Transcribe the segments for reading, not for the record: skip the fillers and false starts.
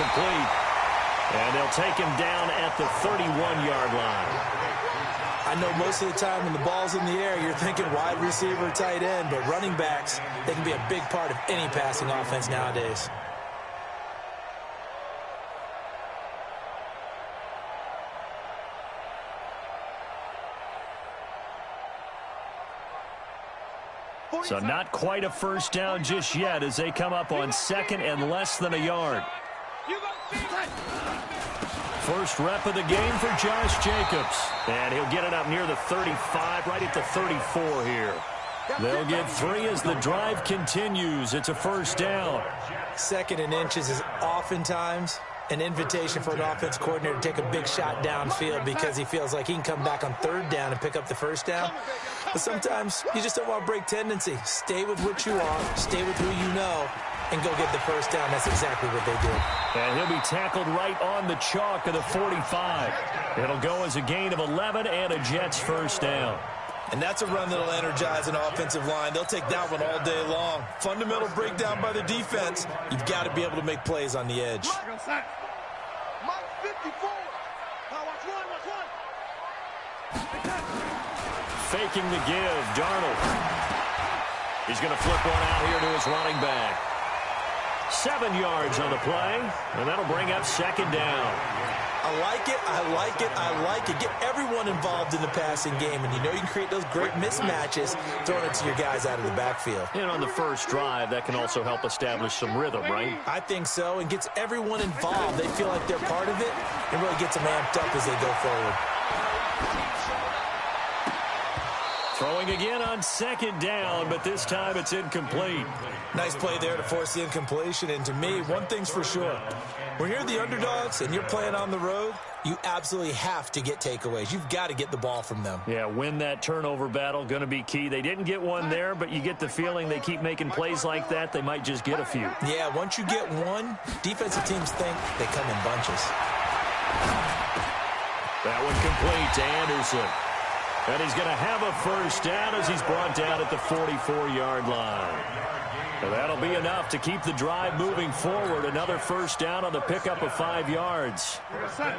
incomplete. And they'll take him down at the 31-yard line. I know most of the time when the ball's in the air, you're thinking wide receiver, tight end, but running backs, they can be a big part of any passing offense nowadays. So not quite a first down just yet as they come up on second and less than a yard. First rep of the game for Josh Jacobs. And he'll get it up near the 35, right at the 34 here. They'll get 3 as the drive continues. It's a first down. Second and inches is oftentimes an invitation for an offense coordinator to take a big shot downfield because he feels like he can come back on third down and pick up the first down. But sometimes you just don't want to break tendency. Stay with what you are, stay with who you know, and go get the first down. That's exactly what they did. And he'll be tackled right on the chalk of the 45. It'll go as a gain of 11 and a Jets first down. And that's a run that'll energize an offensive line. They'll take that one all day long. Fundamental breakdown by the defense. You've got to be able to make plays on the edge. Faking the give, Darnold. He's going to flip one out here to his running back. 7 yards on the play, and that'll bring up second down. I like it, I like it, I like it. Get everyone involved in the passing game, and you know you can create those great mismatches throwing it to your guys out of the backfield. And on the first drive, that can also help establish some rhythm, right? I think so, and gets everyone involved. They feel like they're part of it, and really gets them amped up as they go forward. Throwing again on second down, but this time it's incomplete. Nice play there to force the incompletion, and to me, one thing's for sure. When you're the underdogs and you're playing on the road, you absolutely have to get takeaways. You've got to get the ball from them. Yeah, win that turnover battle, going to be key. They didn't get one there, but you get the feeling they keep making plays like that, they might just get a few. Yeah, once you get one, defensive teams think they come in bunches. That one complete to Anderson. And he's going to have a first down as he's brought down at the 44-yard line. And that'll be enough to keep the drive moving forward. Another first down on the pickup of 5 yards. Check.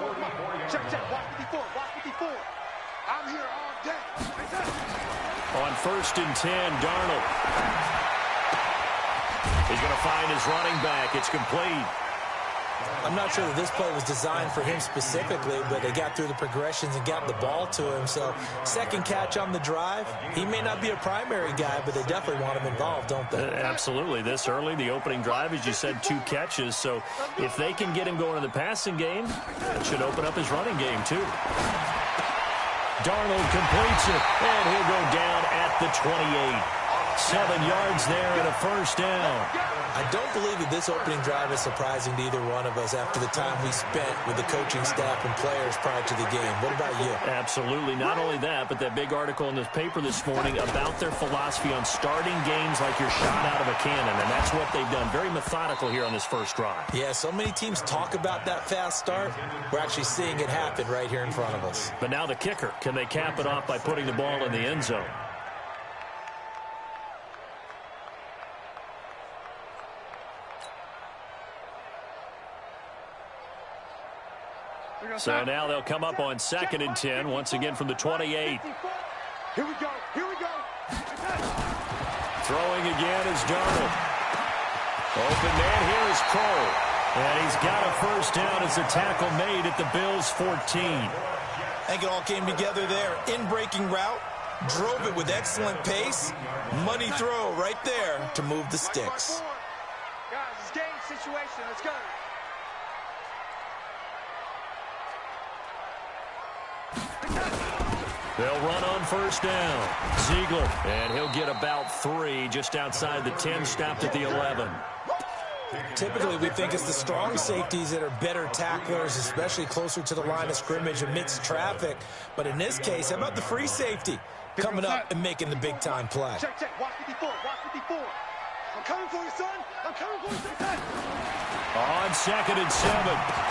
Watch 54. I'm here all day. On first and 10, Darnold. He's going to find his running back. It's complete. I'm not sure that this play was designed for him specifically, but they got through the progressions and got the ball to him. So second catch on the drive. He may not be a primary guy, but they definitely want him involved, don't they? Absolutely. This early, the opening drive, as you said, 2 catches. So if they can get him going in the passing game, it should open up his running game too. Darnold completes it, and he'll go down at the 28. 7 yards there and a first down. I don't believe that this opening drive is surprising to either one of us after the time we spent with the coaching staff and players prior to the game. What about you? Absolutely. Not only that, but that big article in the paper this morning about their philosophy on starting games like you're shot out of a cannon, and that's what they've done. Very methodical here on this first drive. Yeah, so many teams talk about that fast start. We're actually seeing it happen right here in front of us. But now the kicker. Can they cap it off by putting the ball in the end zone? So now they'll come up on second and 10, once again from the 28. Here we go. Throwing again is Darnold. Open man here is Cole. And he's got a first down as a tackle made at the Bills' 14. I think it all came together there. In-breaking route, drove it with excellent pace. Money throw right there to move the sticks. Guys, it's game situation. Let's go. They'll run on first down. Ziegler, and he'll get about 3 just outside the 10, stopped at the 11. Typically, we think it's the strong safeties that are better tacklers, especially closer to the line of scrimmage amidst traffic. But in this case, how about the free safety coming up and making the big-time play? Check. Watch 54. I'm coming for you, son. I'm coming for you, son. On second and 7,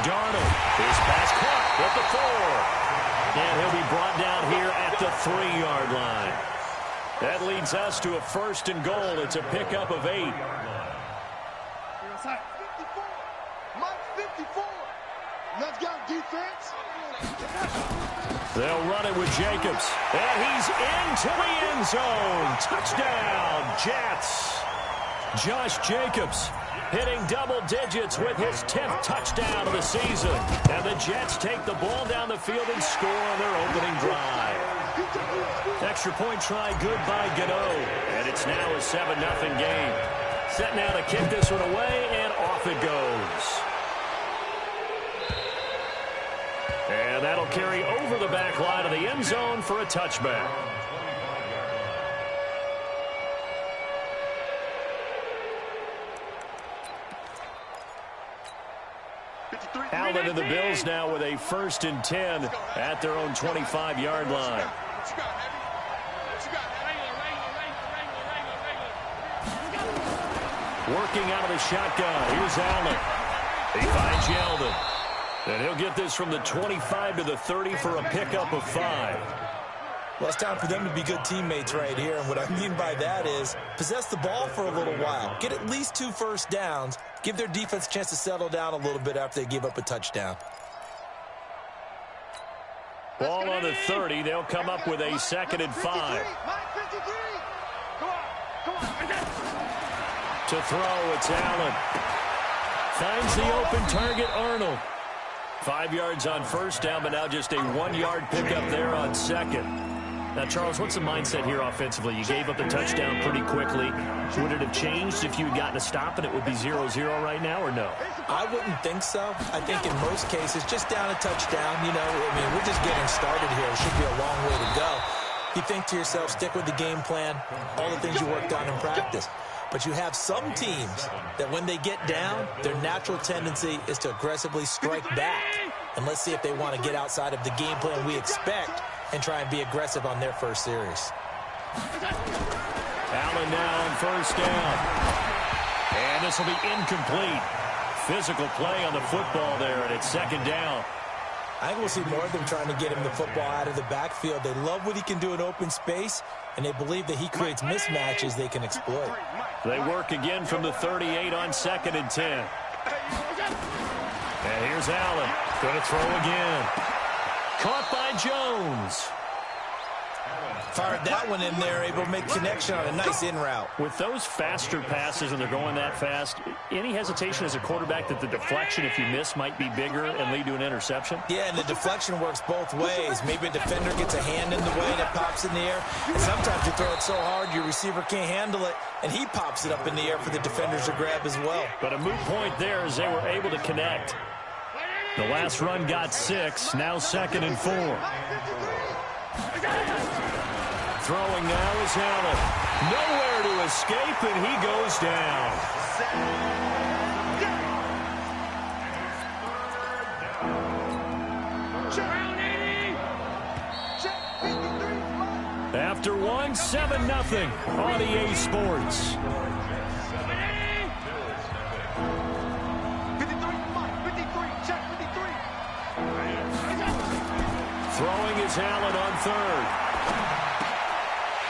Darnold. His pass caught at the 4. And he'll be brought down here at the 3-yard line. That leads us to a first and goal. It's a pickup of 8. Mike 54. Let's go, defense. They'll run it with Jacobs. And he's into the end zone. Touchdown, Jets. Josh Jacobs hitting double digits with his 10th touchdown of the season. And the Jets take the ball down the field and score on their opening drive. Extra point try good by Gano. And it's now a 7-0 game. Set now to kick this one away, and off it goes. And that'll carry over the back line of the end zone for a touchback. Allen and the Bills now with a 1st and 10 at their own 25-yard line. Working out of the shotgun. Here's Allen. He finds Yeldon. And he'll get this from the 25 to the 30 for a pickup of 5. Well, it's time for them to be good teammates right here. And what I mean by that is possess the ball for a little while. Get at least 2 first downs. Give their defense a chance to settle down a little bit after they give up a touchdown. Ball on the 30. They'll come up with a 2nd and 5. To throw, it's Allen. Finds the open target, Arnold. 5 yards on 1st down, but now just a 1-yard pickup there on 2nd. Now, Charles, what's the mindset here offensively? You gave up the touchdown pretty quickly. Would it have changed if you had gotten a stop and it would be 0-0 right now, or no? I wouldn't think so. I think in most cases, just down a touchdown, you know, I mean, we're just getting started here. It should be a long way to go. You think to yourself, stick with the game plan, all the things you worked on in practice. But you have some teams that when they get down, their natural tendency is to aggressively strike back. And let's see if they want to get outside of the game plan we expect and try and be aggressive on their first series. Allen now on 1st down. And this will be incomplete. Physical play on the football there, and it's 2nd down. I think we'll see more of them trying to get him the football out of the backfield. They love what he can do in open space, and they believe that he creates mismatches they can exploit. They work again from the 38 on 2nd and 10. And here's Allen. Going to throw again. Caught by Jones. Fired that one in there, able to make connection on a nice in route. With those faster passes and they're going that fast, any hesitation as a quarterback that the deflection, if you miss, might be bigger and lead to an interception? Yeah, and the deflection works both ways. Maybe a defender gets a hand in the way and it pops in the air. And sometimes you throw it so hard your receiver can't handle it, and he pops it up in the air for the defenders to grab as well. But a moot point there as they were able to connect. The last run got 6, now 2nd and 4. Throwing now is Allen. Nowhere to escape, and he goes down. After 1, 7-0 on EA Sports. Throwing is Allen on 3rd.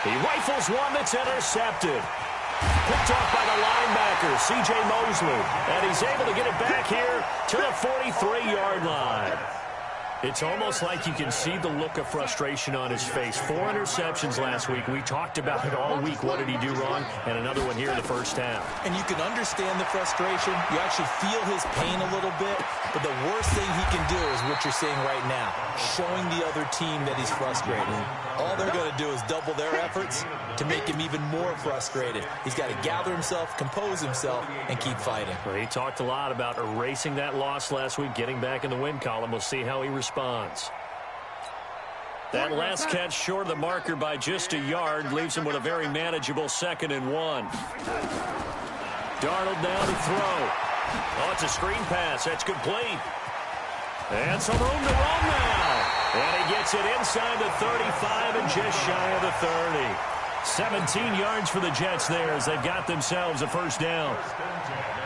He rifles one that's intercepted. Picked off by the linebacker, C.J. Mosley. And he's able to get it back here to the 43-yard line. It's almost like you can see the look of frustration on his face. 4 interceptions last week. We talked about it all week. What did he do wrong? And another one here in the 1st half. And you can understand the frustration. You actually feel his pain a little bit. But the worst thing he can do is what you're seeing right now, showing the other team that he's frustrated. All they're going to do is double their efforts to make him even more frustrated. He's got to gather himself, compose himself, and keep fighting. Well, he talked a lot about erasing that loss last week, getting back in the win column. We'll see how he responds. That last catch short of the marker by just a yard leaves him with a very manageable 2nd and 1. Darnold now to throw. Oh, it's a screen pass. That's complete. And some room to run now. And he gets it inside the 35 and just shy of the 30. 17 yards for the Jets there as they've got themselves a 1st down.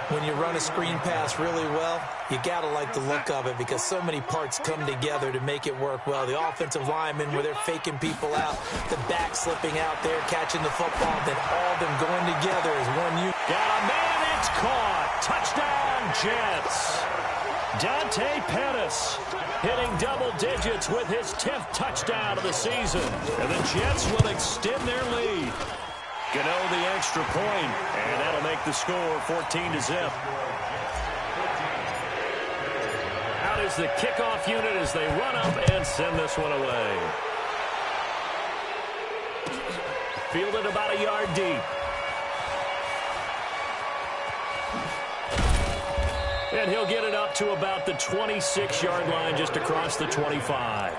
When you run a screen pass really well, you got to like the look of it because so many parts come together to make it work well. The offensive linemen where they're faking people out, the back slipping out there, catching the football, then all of them going together as one unit. Got a man, it's caught. Touchdown, Jets. Dante Pettis hitting double digits with his 10th touchdown of the season. And the Jets will extend their lead. Gano the extra point, and that'll make the score 14-0. Out is the kickoff unit as they run up and send this one away. Fielded about a yard deep. And he'll get it up to about the 26-yard line, just across the 25.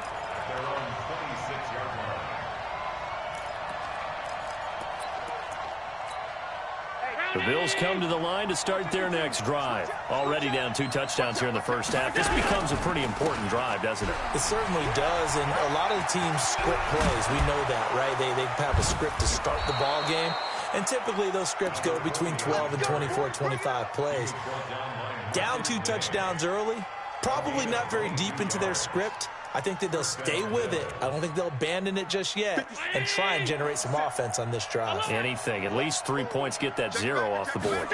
The Bills come to the line to start their next drive. Already down 2 touchdowns here in the first half. This becomes a pretty important drive, doesn't it? It certainly does, and a lot of the teams script plays. We know that, right? They have a script to start the ball game, and typically those scripts go between 12 and 24, 25 plays. Down 2 touchdowns early, probably not very deep into their script. I think that they'll stay with it. I don't think they'll abandon it just yet and try and generate some offense on this drive. Anything. At least 3 points, get that 0 off the board.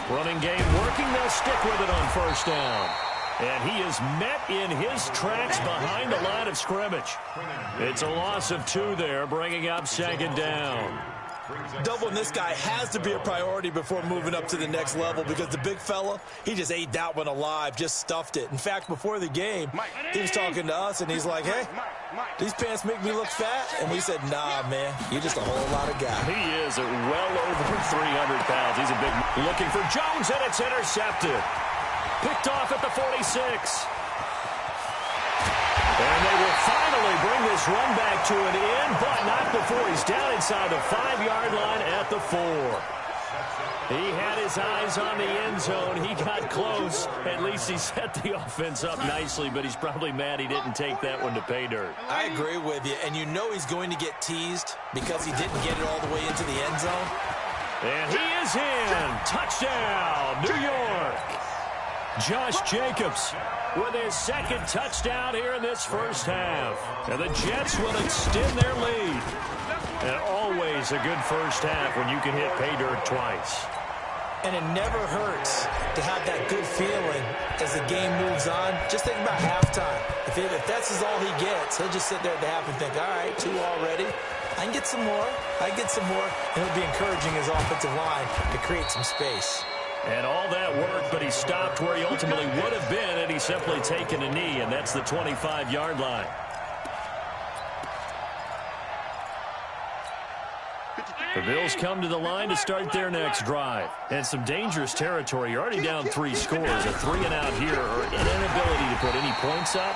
Running game working. They'll stick with it on first down. And he is met in his tracks behind the line of scrimmage. It's a loss of 2 there, bringing up second down. Doubling this guy has to be a priority before moving up to the next level, because the big fella, he just ate that one alive, just stuffed it. In fact, before the game, he was talking to us, and he's like, hey, these pants make me look fat? And we said, nah, man, you're just a whole lot of guy. He is at well over 300 pounds. He's a big looking for Jones, and it's intercepted. Picked off at the 46. And they will finally bring this run back to an end, but not before he's down inside the 5-yard line at the 4. He had his eyes on the end zone. He got close. At least he set the offense up nicely, but he's probably mad he didn't take that one to pay dirt. I agree with you, and you know he's going to get teased because he didn't get it all the way into the end zone. And he is in. Touchdown, New York. Josh Jacobs with his 2nd touchdown here in this first half. And the Jets will extend their lead. And always a good first half when you can hit pay dirt twice. And it never hurts to have that good feeling as the game moves on. Just think about halftime. If that's all he gets, he'll just sit there at the half and think, all right, 2 already. I can get some more. I can get some more. And he'll be encouraging his offensive line to create some space. And all that work, but he stopped where he ultimately would have been, and he's simply taken a knee, and that's the 25-yard line. The Bills come to the line to start their next drive. And some dangerous territory. You're already down 3 scores. A 3-and-out here, or an inability to put any points up.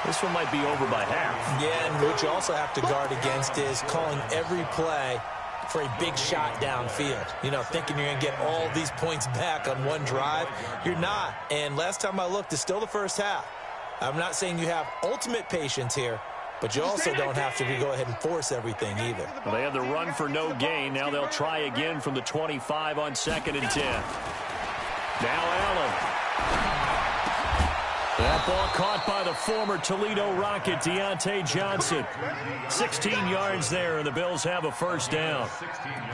This one might be over by half. Yeah, and what you also have to guard against is calling every play for a big shot downfield. You know, thinking you're going to get all these points back on one drive. You're not. And last time I looked, it's still the first half. I'm not saying you have ultimate patience here, but you also don't have to go ahead and force everything either. Well, they had the run for no gain. Now they'll try again from the 25 on 2nd and 10. Now Allen. That ball caught by the former Toledo Rocket, Deontay Johnson. 16 yards there, and the Bills have a first down.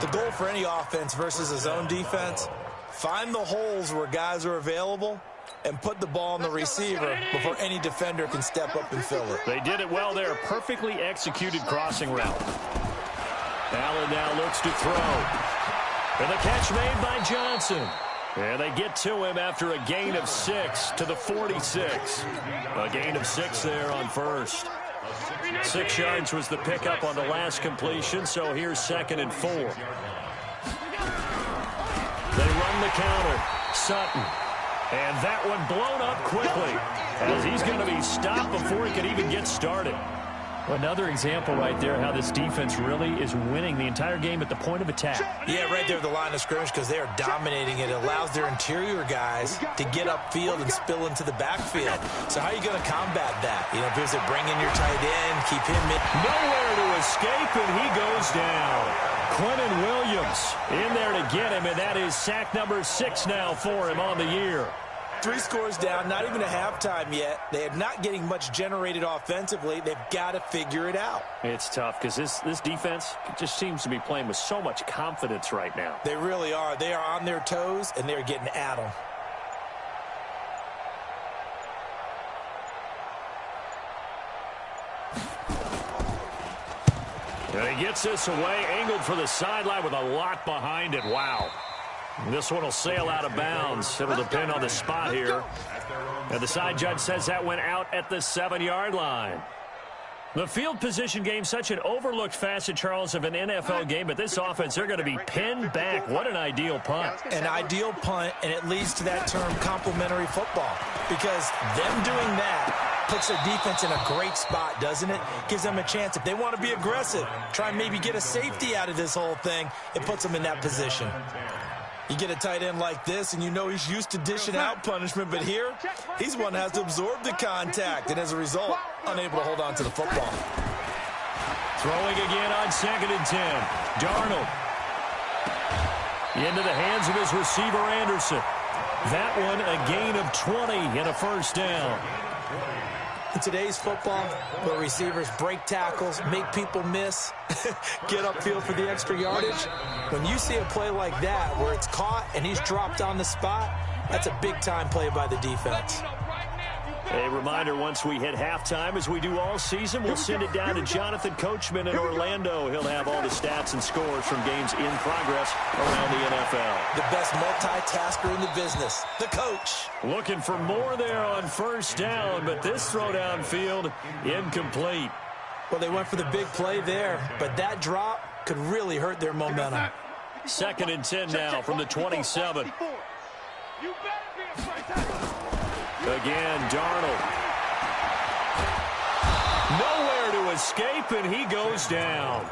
The goal for any offense versus a zone defense, find the holes where guys are available and put the ball on the receiver before any defender can step up and fill it. They did it well there. Perfectly executed crossing route. Allen now looks to throw. And the catch made by Johnson. And they get to him after a gain of 6 to the 46. A gain of 6 there on first. 6 yards was the pickup on the last completion, so here's 2nd and 4. They run the counter. Sutton. And that one blown up quickly, as he's going to be stopped before he could even get started. Another example right there how this defense really is winning the entire game at the point of attack. Yeah, right there at the line of scrimmage, because they are dominating it. It allows their interior guys to get upfield and spill into the backfield. So how are you going to combat that? You know, if it bring in your tight end, keep him in. Nowhere to escape, and he goes down. Quentin Williams in there to get him, and that is sack number 6 now for him on the year. 3 scores down, not even a halftime yet. They are not getting much generated offensively. They've got to figure it out. It's tough because this defense just seems to be playing with so much confidence right now. They really are. They are on their toes, and they're getting at them. And he gets this away, angled for the sideline with a lot behind it. Wow. This one will sail out of bounds. It'll depend on the spot here. And the side judge says that went out at the 7-yard line. The field position game, such an overlooked facet, Charles, of an NFL game, but this offense, they're going to be pinned back. What an ideal punt. An ideal punt, and it leads to that term complementary football, because them doing that puts their defense in a great spot, doesn't it? Gives them a chance. If they want to be aggressive, try and maybe get a safety out of this whole thing, it puts them in that position. You get a tight end like this, and you know he's used to dishing out punishment, but here, he's one that has to absorb the contact, and as a result, unable to hold on to the football. Throwing again on 2nd and 10. Darnold. Into the hands of his receiver, Anderson. That one, a gain of 20 and a first down. In today's football, where receivers break tackles, make people miss, get upfield for the extra yardage, when you see a play like that where it's caught and he's dropped on the spot, that's a big-time play by the defense. A reminder, once we hit halftime, as we do all season, we'll send it down to Jonathan Coachman in Orlando. He'll have all the stats and scores from games in progress around the NFL. The best multitasker in the business, the coach. Looking for more there on first down, but this throw downfield, incomplete. Well, they went for the big play there, but that drop could really hurt their momentum. 2nd and 10 now from the 27. Again, Darnold. Nowhere to escape, and he goes down.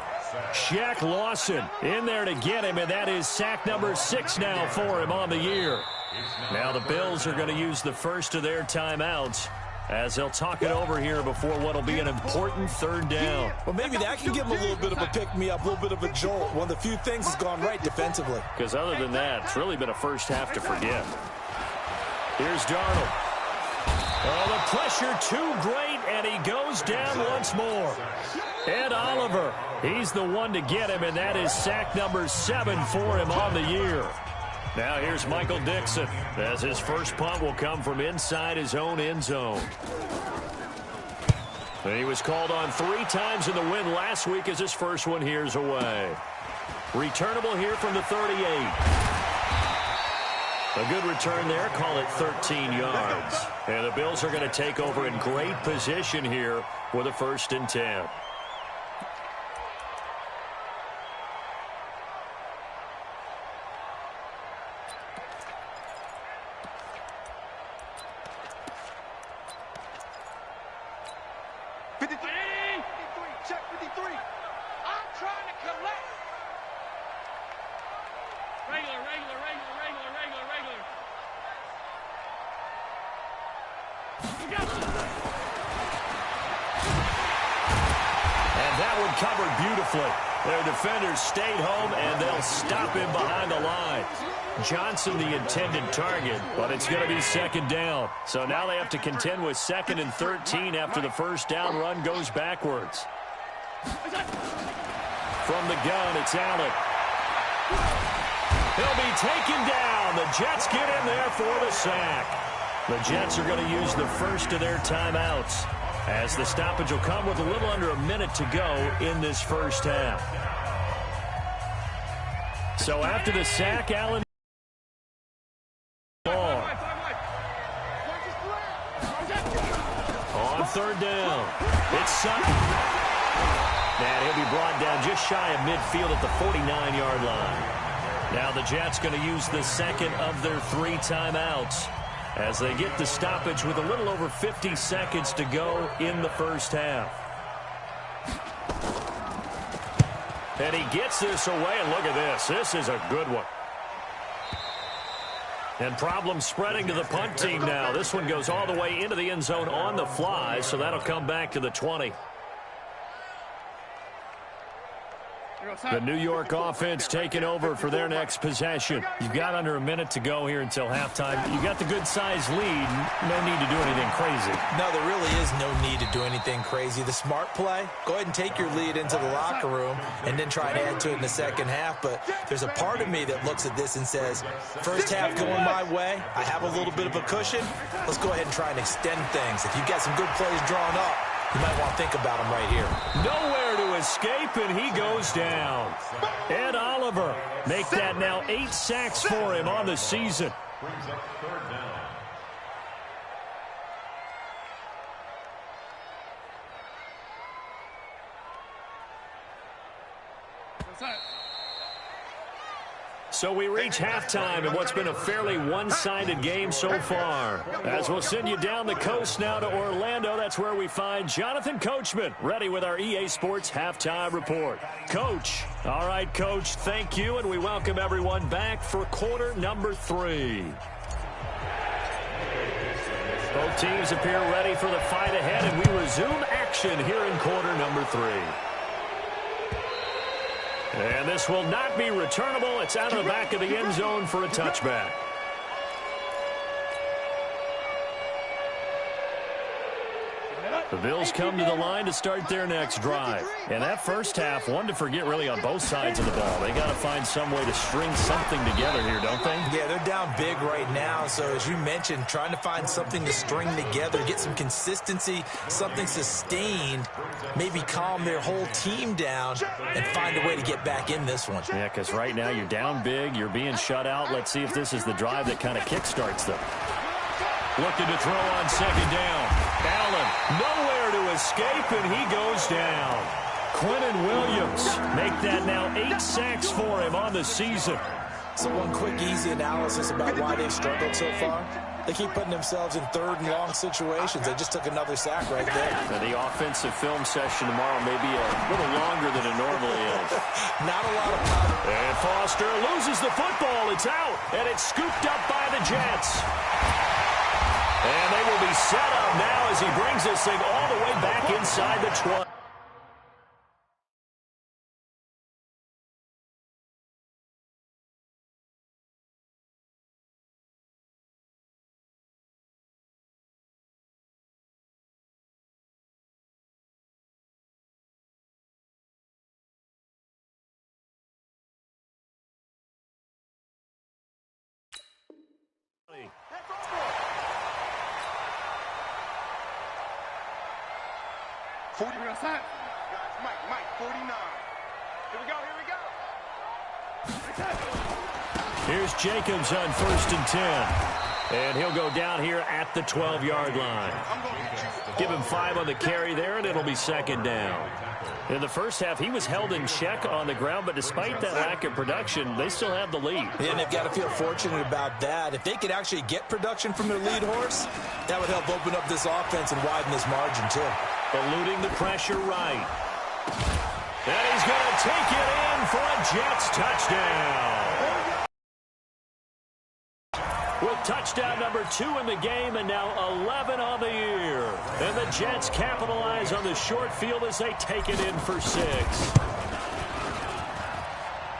Shaq Lawson in there to get him, and that is sack number 6 now for him on the year. Now the Bills are going to use the first of their timeouts as they'll talk it over here before what will be an important 3rd down. Well, maybe that can give them a little bit of a pick-me-up, a little bit of a jolt. One of the few things has gone right defensively. Because other than that, it's really been a first half to forget. Here's Darnold. Oh, the pressure too great, and he goes down once more. Ed Oliver, he's the one to get him, and that is sack number 7 for him on the year. Now here's Michael Dixon, as his first punt will come from inside his own end zone. And he was called on 3 times in the win last week as his first one here's away. Returnable here from the 38. A good return there, call it 13 yards. And the Bills are going to take over in great position here with a 1st and 10. Check 53. I'm trying to collect. Regular. And that one covered beautifully. Their defenders stayed home, and they'll stop him behind the line. Johnson the intended target, but it's going to be 2nd down. So now they have to contend with 2nd and 13 after the first down run goes backwards. From the gun, it's Allen. He'll be taken down. The Jets get in there for the sack. The Jets are going to use the first of their timeouts, as the stoppage will come with a little under a minute to go in this first half. So after the sack, Allen on 3rd down. It's Sutton. And he'll be brought down just shy of midfield at the 49-yard line. Now the Jets going to use the 2nd of their 3 timeouts as they get the stoppage with a little over 50 seconds to go in the first half. And he gets this away, and look at this. This is a good one. And problems spreading to the punt team now. This one goes all the way into the end zone on the fly, so that'll come back to the 20. The New York offense taking over for their next possession. You've got under a minute to go here until halftime. You've got the good-sized lead. No need to do anything crazy. No, there really is no need to do anything crazy. The smart play, go ahead and take your lead into the locker room and then try to add to it in the second half. But there's a part of me that looks at this and says, first half going my way, I have a little bit of a cushion. Let's go ahead and try and extend things. If you've got some good plays drawn up, you might want to think about them right here. Nowhere to escape, and he goes down. Ed Oliver make that now 8 sacks for him on the season. Brings up 3rd down. So we reach halftime in what's been a fairly one-sided game so far. As we'll send you down the coast now to Orlando, that's where we find Jonathan Coachman, ready with our EA Sports Halftime Report. Coach. All right, Coach, thank you, and we welcome everyone back for quarter number 3. Both teams appear ready for the fight ahead, and we resume action here in quarter number 3. And this will not be returnable. It's out of the back of the end zone for a touchback. The Bills come to the line to start their next drive. And that first half, one to forget really on both sides of the ball. They got to find some way to string something together here, don't they? Yeah, they're down big right now. So as you mentioned, trying to find something to string together, get some consistency, something sustained, maybe calm their whole team down and find a way to get back in this one. Yeah, because right now you're down big, you're being shut out. Let's see if this is the drive that kind of kickstarts them. Looking to throw on 2nd down. Allen, nowhere to escape, and he goes down. Quinnen Williams make that now 8 sacks for him on the season. So one quick, easy analysis about why they've struggled so far. They keep putting themselves in 3rd and long situations. They just took another sack right there. Now, the offensive film session tomorrow may be a little longer than it normally is. Not a lot of time. And Foster loses the football. It's out, and it's scooped up by the Jets. And they will be set up now as he brings this thing all the way back inside the 20. Mike, 49. Here we go. Here's Jacobs on 1st and 10. And he'll go down here at the 12-yard line. Give him 5 on the carry there, and it'll be 2nd down. In the first half, he was held in check on the ground, but despite that lack of production, they still have the lead. Yeah, and they've got to feel fortunate about that. If they could actually get production from their lead horse, that would help open up this offense and widen this margin, too. Eluding the pressure right. And he's going to take it in for a Jets touchdown. With touchdown number 2 in the game and now 11 on the year. And the Jets capitalize on the short field as they take it in for 6.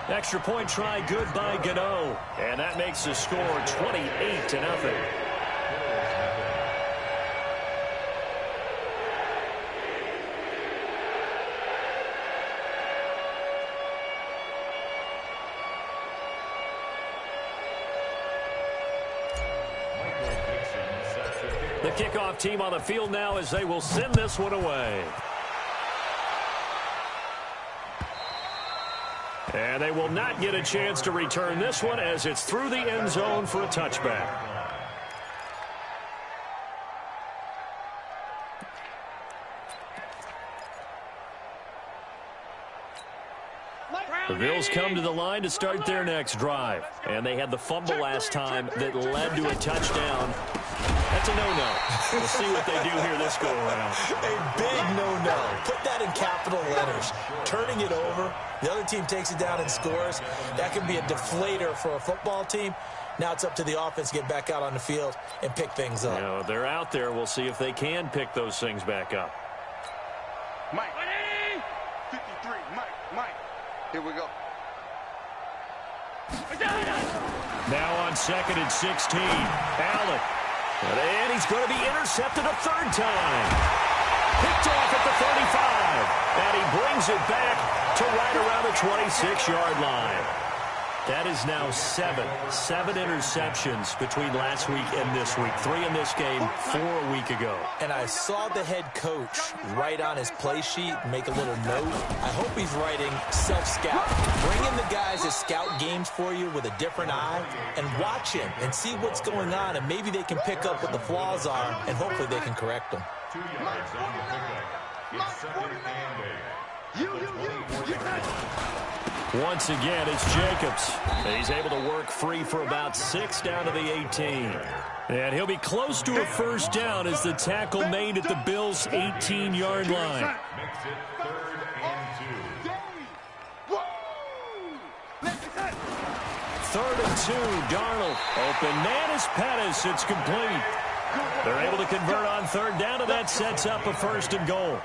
Extra point try good by Gano. And that makes the score 28-0. The kickoff team on the field now as they will send this one away. And they will not get a chance to return this one as it's through the end zone for a touchback. The Bills come to the line to start their next drive. And they had the fumble last time that led to a touchdown. That's a no-no. We'll see what they do here this go-around. A big no-no. Put that in capital letters. Turning it over, the other team takes it down and scores. That can be a deflator for a football team. Now it's up to the offense to get back out on the field and pick things up. You know, they're out there. We'll see if they can pick those things back up. Mike. 53. Mike. Here we go. Now on 2nd and 16. Allen. And he's going to be intercepted a 3rd time. Picked off at the 35. And he brings it back to right around the 26-yard line. That is now seven interceptions between last week and this week. 3 in this game, 4 a week ago. And I saw the head coach write on his play sheet, make a little note. I hope he's writing self-scout. Bring in the guys that scout games for you with a different eye and watch him and see what's going on, and maybe they can pick up what the flaws are, and hopefully they can correct them. 2 yards on the pickup. It's second and 8. Once again, it's Jacobs. He's able to work free for about 6 down to the 18. And he'll be close to a first down as the tackle made at the Bills' 18-yard line. Makes it 3rd and 2. 3rd and 2, Darnold. Open man is Pettis. It's complete. They're able to convert on 3rd down, and that sets up a 1st and goal.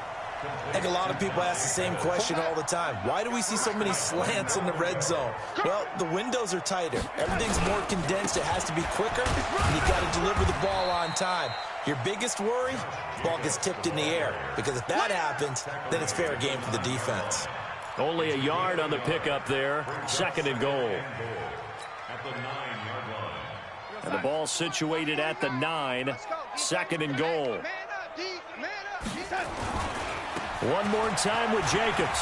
I think a lot of people ask the same question all the time. Why do we see so many slants in the red zone? Well, the windows are tighter. Everything's more condensed. It has to be quicker, and you've got to deliver the ball on time. Your biggest worry, the ball gets tipped in the air, because if that happens, then it's fair game for the defense. Only a yard on the pickup there. 2nd and goal. At the 9-yard line. And the ball situated at the 9. 2nd and goal. One more time with Jacobs.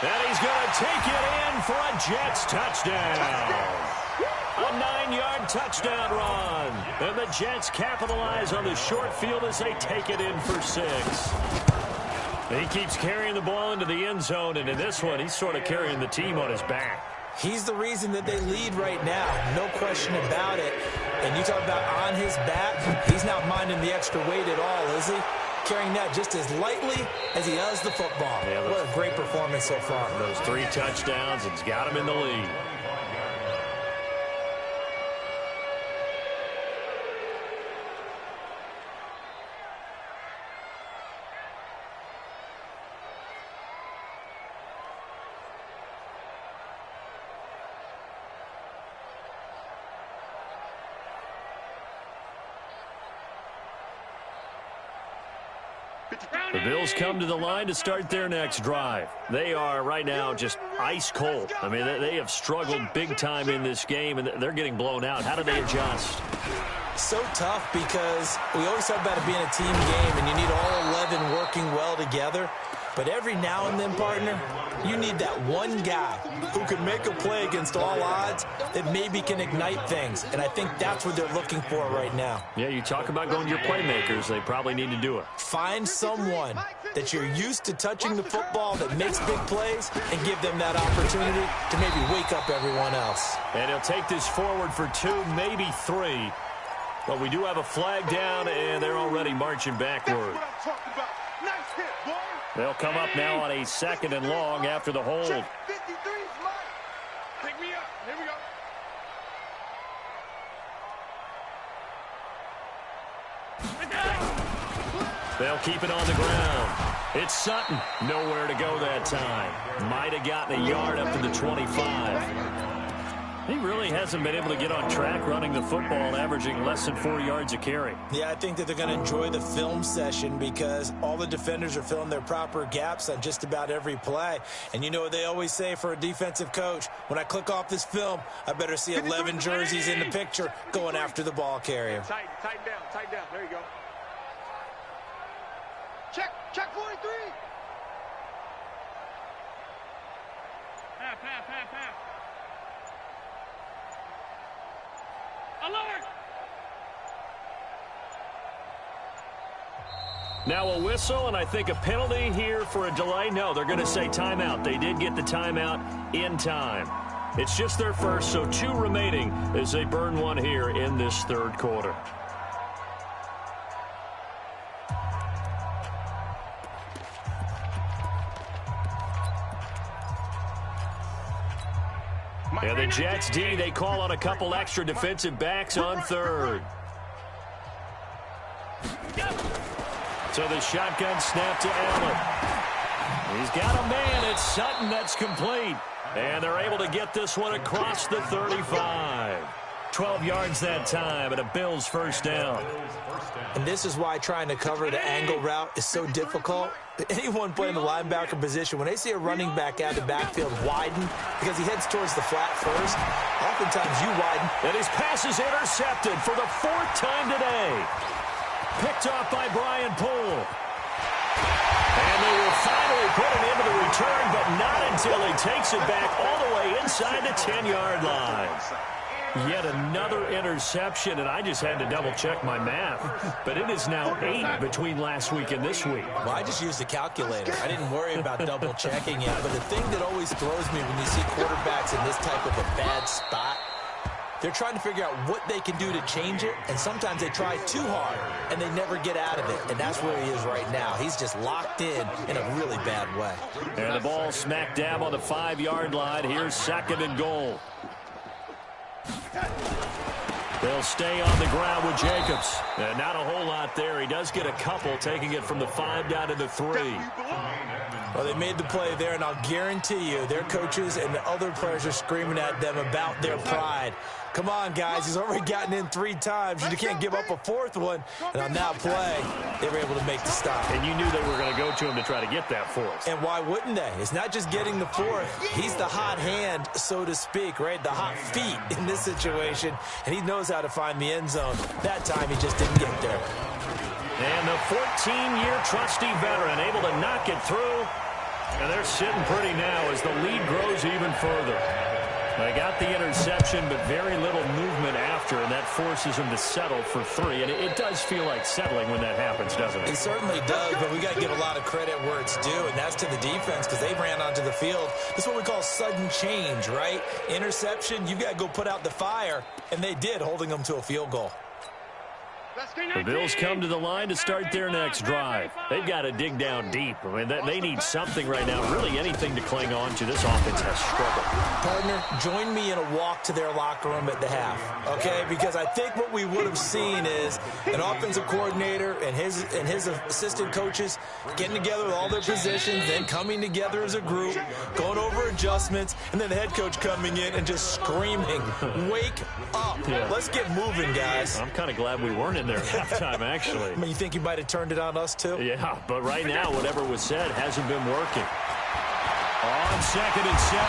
And he's going to take it in for a Jets touchdown. A 9-yard touchdown run. And the Jets capitalize on the short field as they take it in for 6. He keeps carrying the ball into the end zone, and in this one, he's sort of carrying the team on his back. He's the reason that they lead right now. No question about it. And you talk about on his back, he's not minding the extra weight at all, is he? Carrying that just as lightly as he does the football. Yeah, what a great performance so far. Those 3 touchdowns, it's got him in the lead. The Bills come to the line to start their next drive. They are right now just ice cold. I mean, they have struggled big time in this game, and they're getting blown out. How do they adjust? So tough, because we always talk about it being a team game, and you need all 11 working well together. But every now and then, partner, you need that one guy who can make a play against all odds that maybe can ignite things. And I think that's what they're looking for right now. Yeah, you talk about going to your playmakers. They probably need to do it. Find someone that you're used to touching the football that makes big plays and give them that opportunity to maybe wake up everyone else. And he'll take this forward for 2, maybe 3. But we do have a flag down, and they're already marching backward. They'll come up now on a 2nd and long after the hold. Pick me up. Here we go. They'll keep it on the ground. It's Sutton. Nowhere to go that time. Might have gotten a yard up to the 25. He really hasn't been able to get on track running the football, averaging less than 4 yards a carry. Yeah, I think that they're going to enjoy the film session because all the defenders are filling their proper gaps on just about every play. And you know what they always say for a defensive coach? When I click off this film, I better see 11 jerseys in the picture going after the ball carrier. Tighten down. There you go. Check 43. Pass. Alert! Now a whistle, and I think a penalty here for a delay. No, they're going to say timeout. They did get the timeout in time. It's just their first, so 2 remaining as they burn one here in this 3rd quarter. And the Jets D, they call on a couple extra defensive backs on 3rd. So the shotgun snap to Allen. He's got a man. It's Sutton. That's complete. And they're able to get this one across the 35. 12 yards that time, and a Bills first down. And this is why trying to cover the angle route is so difficult. Anyone playing the linebacker position, when they see a running back out of the backfield widen because he heads towards the flat first, oftentimes you widen. And his pass is intercepted for the 4th time today. Picked off by Brian Poole. And they will finally put it into the return, but not until he takes it back all the way inside the 10-yard line. Yet another interception, and I just had to double-check my math. But it is now 8 between last week and this week. Well, I just used a calculator. I didn't worry about double-checking it. But the thing that always throws me when you see quarterbacks in this type of a bad spot, they're trying to figure out what they can do to change it, and sometimes they try too hard, and they never get out of it. And that's where he is right now. He's just locked in a really bad way. And the ball smack dab on the 5-yard line. Here's 2nd and goal. They'll stay on the ground with Jacobs. And not a whole lot there. He does get a couple, taking it from the 5 down to the 3. Well, they made the play there, and I'll guarantee you their coaches and the other players are screaming at them about their pride. Come on, guys. He's already gotten in 3 times. You can't give up a 4th one. And on that play, they were able to make the stop. And you knew they were going to go to him to try to get that 4th. And why wouldn't they? It's not just getting the 4th. He's the hot hand, so to speak, right? The hot feet in this situation. And he knows how to find the end zone. That time, he just didn't get there. And the 14-year trusty veteran able to knock it through. And they're sitting pretty now as the lead grows even further. They got the interception, but very little movement after, and that forces them to settle for 3. And it does feel like settling when that happens, doesn't it? It certainly does, but we got to give a lot of credit where it's due, and that's to the defense because they ran onto the field. This is what we call sudden change, right? Interception, you've got to go put out the fire, and they did, holding them to a field goal. The Bills come to the line to start their next drive. They've got to dig down deep. I mean, they need something right now, really anything to cling on to. This offense has struggled. Partner, join me in a walk to their locker room at the half, okay? Because I think what we would have seen is an offensive coordinator and his assistant coaches getting together with all their positions, then coming together as a group, going over adjustments, and then the head coach coming in and just screaming, wake up. Yeah. Let's get moving, guys. I'm kind of glad we weren't in there at halftime, actually. I mean, you think he might have turned it on us, too? Yeah, but right now, whatever was said hasn't been working. On 2nd and 7,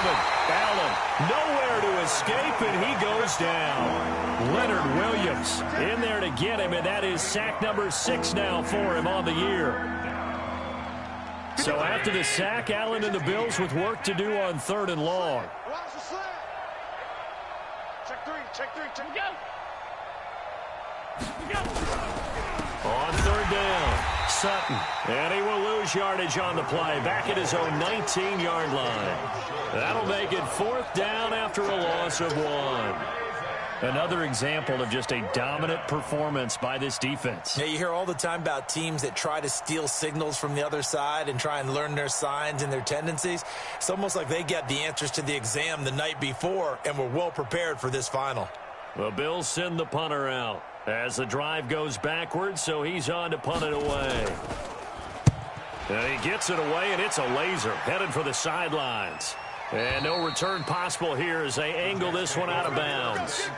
Allen nowhere to escape, and he goes down. Leonard Williams in there to get him, and that is sack number 6 now for him on the year. So after the sack, Allen and the Bills with work to do on 3rd and long. Check three, go. On 3rd down, Sutton. And he will lose yardage on the play. Back at his own 19-yard line. That'll make it 4th down after a loss of 1. Another example of just a dominant performance by this defense. Yeah, you hear all the time about teams that try to steal signals from the other side and try and learn their signs and their tendencies. It's almost like they got the answers to the exam the night before and were well prepared for this final. The Bills send the punter out as the drive goes backwards, so he's on to punt it away. And he gets it away, and it's a laser headed for the sidelines. And no return possible here as they angle this one out of bounds.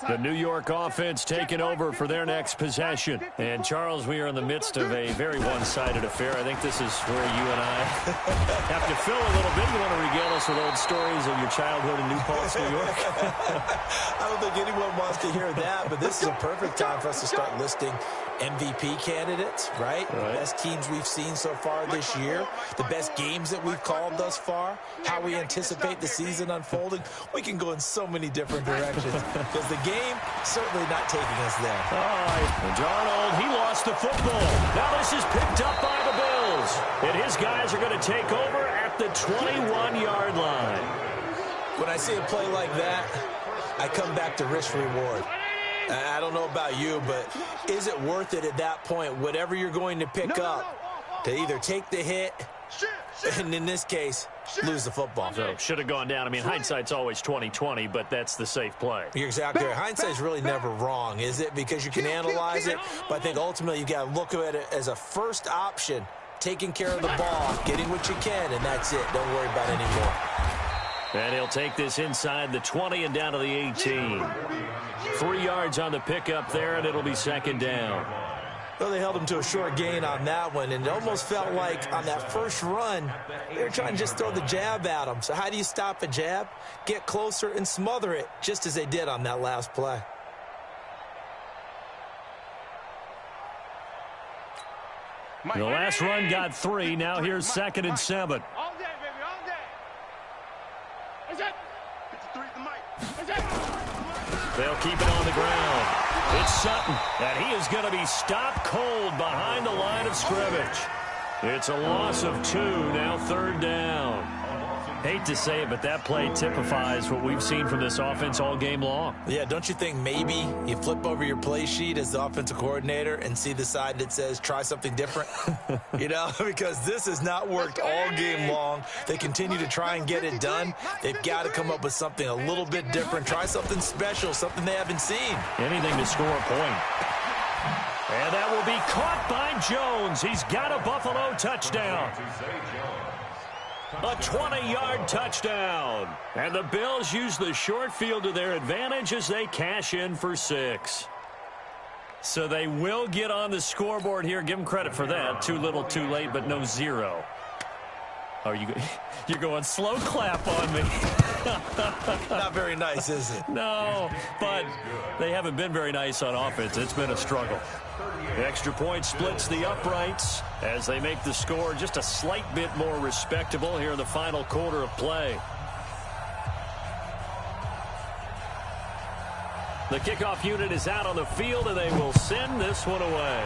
The New York offense taking over for their next possession. And, Charles, we are in the midst of a very one-sided affair. I think this is where you and I have to fill a little bit. You want to regale us with old stories of your childhood in New Paltz, New York? I don't think anyone wants to hear that, but this is a perfect time for us to start listing MVP candidates, right? The best teams we've seen so far this year, the best games that we've called thus far, how we anticipate the season unfolding. We can go in so many different directions because the game certainly not taking us there. All right, Darnold, he lost the football. Now this is picked up by the Bills, and his guys are going to take over at the 21-yard line. When I see a play like that, I come back to risk-reward. I don't know about you, but is it worth it at that point, whatever you're going to pick up, to either take the hit and, in this case, lose the football? So, should have gone down. I mean, hindsight's always 20/20, but that's the safe play. You're exactly right. Hindsight's really never wrong, is it? Because you can analyze it, but I think ultimately you got to look at it as a first option taking care of the ball, getting what you can, and that's it. Don't worry about any more. And he'll take this inside the 20 and down to the 18. 3 yards on the pickup there, and it'll be second down. Well, they held him to a short gain on that one, and it almost felt like on that first run, they were trying to just throw the jab at him. So how do you stop a jab? Get closer and smother it, just as they did on that last play. The last run got 3. Now here's 2nd and 7. All day, baby, all day. Is it? 53 the mic. Is it? They'll keep it on the ground. It's Sutton, and he is going to be stopped cold behind the line of scrimmage. It's a loss of 2, now 3rd down. Hate to say it, but that play typifies what we've seen from this offense all game long. Yeah, don't you think maybe you flip over your play sheet as the offensive coordinator and see the side that says try something different? You know, because this has not worked all game long. They continue to try and get it done. They've got to come up with something a little bit different. Try something special, something they haven't seen. Anything to score a point. And that will be caught by Jones. He's got a Buffalo touchdown. A 20-yard touchdown. And the Bills use the short field to their advantage as they cash in for 6. So they will get on the scoreboard here. Give them credit for that. Too little, too late, but no 0. Oh, you're going slow clap on me. Not very nice, is it? No, but they haven't been very nice on offense. It's been a struggle. The extra point splits the uprights as they make the score just a slight bit more respectable here in the final quarter of play. The kickoff unit is out on the field, and they will send this one away.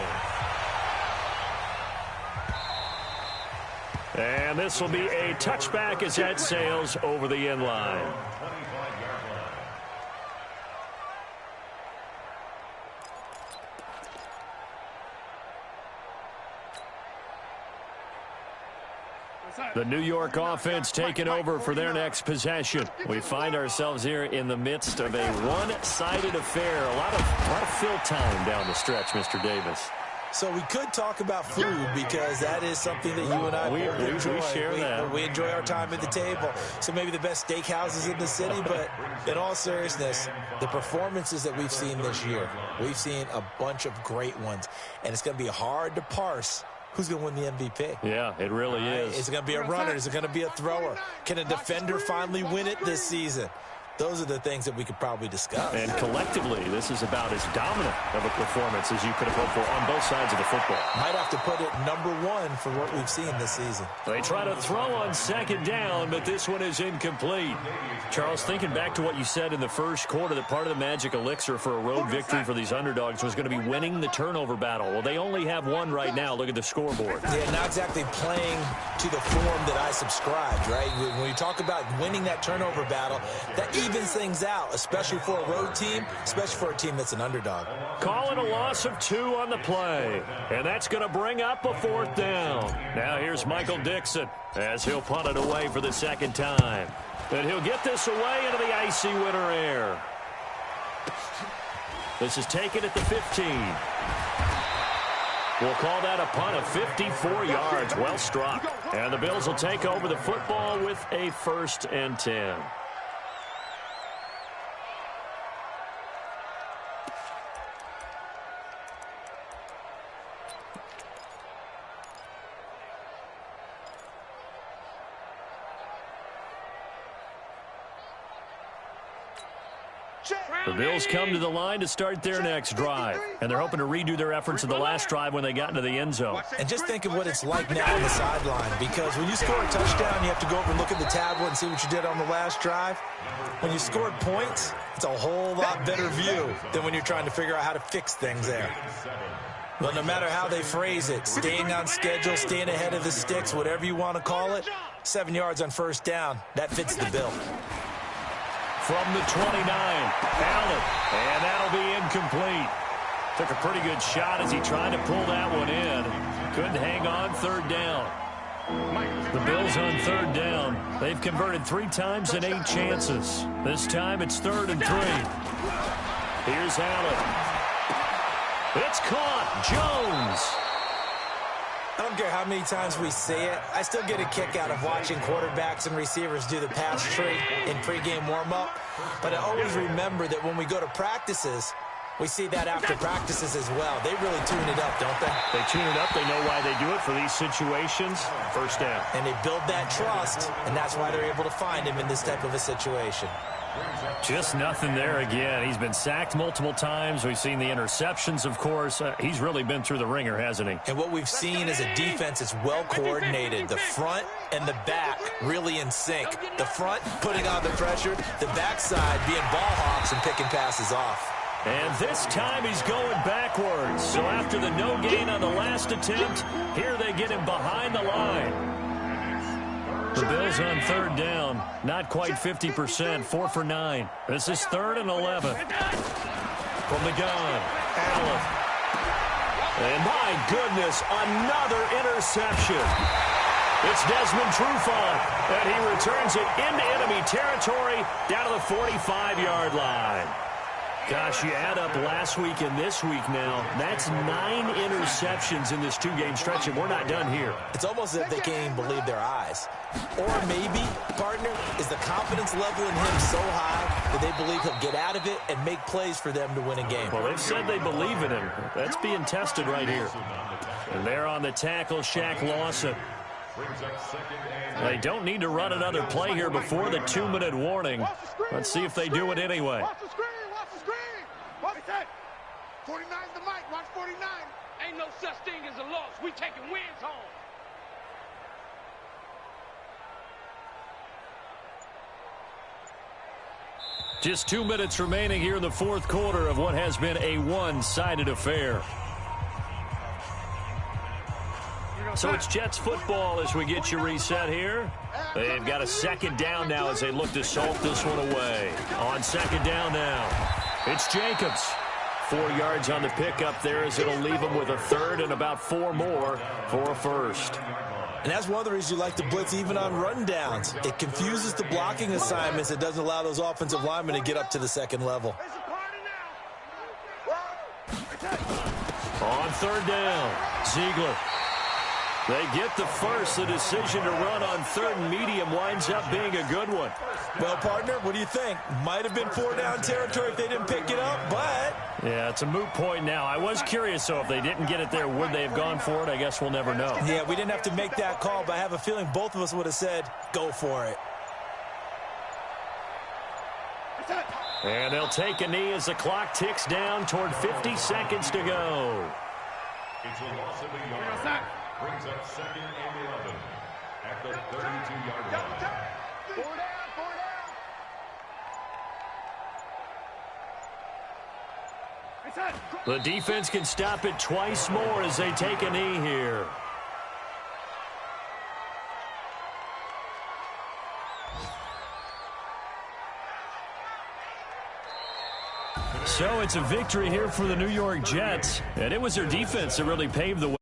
And this will be a touchback as that sails over the end line. The New York offense taking over for their next possession. We find ourselves here in the midst of a one-sided affair. A lot of fill time down the stretch, Mr. Davis. So we could talk about food because that is something that you and I enjoy. We share that. We enjoy our time at the table. So maybe the best steakhouses in the city, but in all seriousness, the performances that we've seen this year, we've seen a bunch of great ones, and it's going to be hard to parse who's going to win the MVP. Yeah, it really is. Is it going to be a runner? Is it going to be a thrower? Can a defender finally win it this season? Those are the things that we could probably discuss. And collectively, this is about as dominant of a performance as you could have hoped for on both sides of the football. Might have to put it #1 for what we've seen this season. They try to throw on 2nd down, but this one is incomplete. Charles, thinking back to what you said in the first quarter, that part of the magic elixir for a road victory for these underdogs was going to be winning the turnover battle. Well, they only have 1 right now. Look at the scoreboard. Yeah, not exactly playing to the form that I subscribed, right? When you talk about winning that turnover battle, that evens things out, especially for a road team, especially for a team that's an underdog. Calling a loss of 2 on the play, and that's going to bring up a 4th down. Now here's Michael Dixon as he'll punt it away for the 2nd time. And he'll get this away into the icy winter air. This is taken at the 15. We'll call that a punt of 54 yards. Well struck. And the Bills will take over the football with a 1st and 10. The Bills come to the line to start their next drive, and they're hoping to redo their efforts in the last drive when they got into the end zone. And just think of what it's like now on the sideline, because when you score a touchdown, you have to go over and look at the tablet and see what you did on the last drive. When you scored points, it's a whole lot better view than when you're trying to figure out how to fix things there. But no matter how they phrase it, staying on schedule, staying ahead of the sticks, whatever you want to call it, 7 yards on 1st down, that fits the bill. From the 29, Allen, and that'll be incomplete. Took a pretty good shot as he tried to pull that one in. Couldn't hang on 3rd down. The Bills on 3rd down. They've converted 3 times in 8 chances. This time it's 3rd and 3. Here's Allen. It's caught. Jones. I don't care how many times we say it, I still get a kick out of watching quarterbacks and receivers do the pass tree in pregame warm-up. But I always remember that when we go to practices, we see that after practices as well. They really tune it up, don't they? They tune it up. They know why they do it for these situations. First down. And they build that trust, and that's why they're able to find him in this type of a situation. Just nothing there again. He's been sacked multiple times. We've seen the interceptions, of course. He's really been through the ringer, hasn't he? And what we've seen is a defense that's well coordinated. The front and the back really in sync. The front putting on the pressure, the backside being ball hawks and picking passes off. And this time he's going backwards. So after the no gain on the last attempt, here they get him behind the line. The Bills on third down, not quite 50%, 4 for 9. This is 3rd and 11. From the gun, Allen. And my goodness, another interception. It's Desmond Trufant, and he returns it into enemy territory down to the 45-yard line. Gosh, you add up last week and this week now, that's 9 interceptions in this 2-game stretch, and we're not done here. It's almost as if they can't even believe their eyes. Or maybe, partner, is the confidence level in him so high that they believe he'll get out of it and make plays for them to win a game. Well, they've said they believe in him. That's being tested right here. And there on the tackle, Shaq Lawson. They don't need to run another play here before the 2-minute warning. Let's see if they do it anyway. 49's the mic. Watch 49. Ain't no such thing as a loss. We taking wins home. Just 2 minutes remaining here in the fourth quarter of what has been a one-sided affair. So it's Jets football as we get you reset here. They've got a second down now as they look to salt this one away. On second down now, it's Jacobs. 4 yards on the pickup there as it'll leave them with a third and about 4 more for a first. And that's one of the reasons you like to blitz even on run downs. It confuses the blocking assignments. It doesn't allow those offensive linemen to get up to the second level. On third down, Ziegler. They get the first. The decision to run on third and medium winds up being a good one. Well, partner, what do you think? Might have been 4-down territory if they didn't pick it up, but... Yeah, it's a moot point now. I was curious, though, if they didn't get it there, would they have gone for it? I guess we'll never know. Yeah, we didn't have to make that call, but I have a feeling both of us would have said, go for it. And they'll take a knee as the clock ticks down toward 50 seconds to go. It's a loss of a yard. Brings up 2nd and 11 at the 32-yard line. 4 down, 4 down. The defense can stop it twice more as they take a knee here. So it's a victory here for the New York Jets, and it was their defense that really paved the way.